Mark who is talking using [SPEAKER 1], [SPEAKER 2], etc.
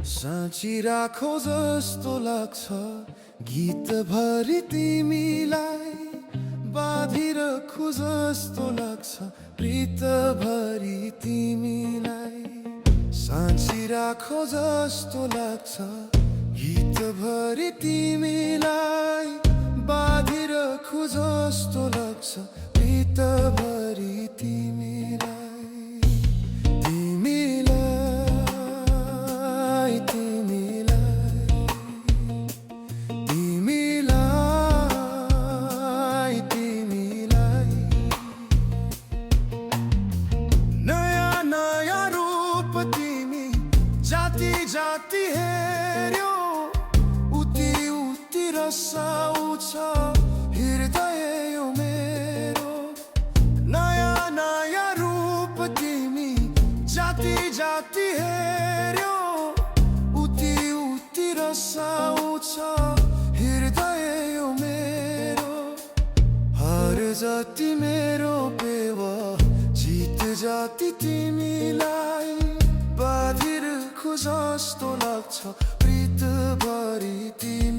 [SPEAKER 1] साँची राखो जस्तो लाग्छ गीतभरि तिमीलाई, बाँधिरखु जस्तो लाग्छ प्रीतभरि तिमीलाई। साँची राखो जस्तो लाग्छ गीतभरि तिमीलाई, बाँधिरखु जस्तो लाग्छ प्रीतभरि तिमीलाई। जाति हेर्यो उति उति रसाउँछ हृदय यो मेरो। नयाँ नयाँ रूप तिमी जाति जाति हेर्यो उति उति रसाउँछ हृदय यो मेरो। हर जाति मेरो पेवा जित जाति तिमीलाई, बाँधिरखु जस्तो लाग्छ प्रीतभरि तिमी।